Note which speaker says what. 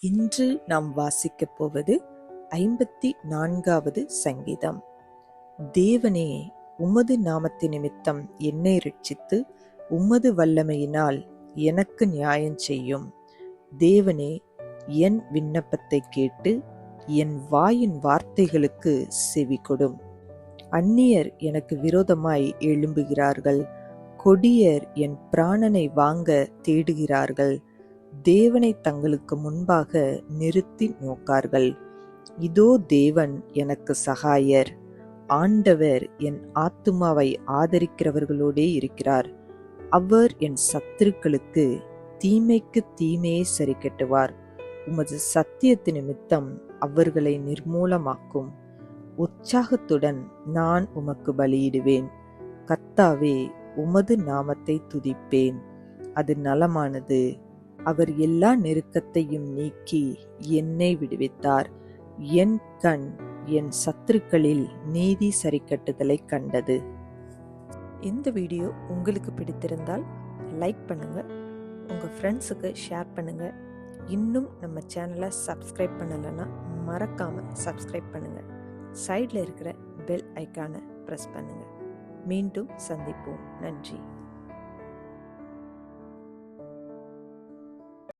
Speaker 1: இன்று நாம் வாசிக்கப் போவது 54வது சங்கீதம். தேவனே, உமது நாமத்து நிமித்தம் என்னை இரட்சித்து உமது வல்லமையினால் எனக்கு நியாயம் செய்யும். தேவனே, என் விண்ணப்பத்தை கேட்டு என் வாயின் வார்த்தைகளுக்கு செவி கொடும். அந்நியர் எனக்கு விரோதமாய் எழும்புகிறார்கள், கொடியர் என் பிராணனை வாங்க தேடுகிறார்கள். தேவனை தங்களுக்கு முன்பாக நிறுத்தி நோக்கார்கள். இதோ தேவன் எனக்கு சகாயர், ஆண்டவர் என் ஆத்துமாவை ஆதரிக்கிறவர்களோடே இருக்கிறார். அவர் என் சத்துருக்களுக்கு தீமைக்கு தீமையை சரி கட்டுவார். உமது சத்தியத்து நிமித்தம் அவர்களை நிர்மூலமாக்கும். உற்சாகத்துடன் நான் உமக்கு பலியிடுவேன். கர்த்தாவே, உமது நாமத்தை துதிப்பேன், அது நலமானது. அவர் எல்லா நெருக்கத்தையும் நீக்கி என்னை விடுவித்தார். என் கண் என் சத்துருக்களில் நீதி சரிக்கட்டுதலை கண்டது. இந்த வீடியோ உங்களுக்கு பிடித்திருந்தால் லைக் பண்ணுங்க, உங்க ஃப்ரெண்ட்ஸுக்கு ஷேர் பண்ணுங்க. இன்னும் நம்ம சேனலை சப்ஸ்கிரைப் பண்ணலைன்னா மறக்காம சப்ஸ்கிரைப் பண்ணுங்க. சைடில் இருக்கிற பெல் ஐக்கானை ப்ரெஸ் பண்ணுங்க. மீண்டும் சந்திப்போம். நன்றி.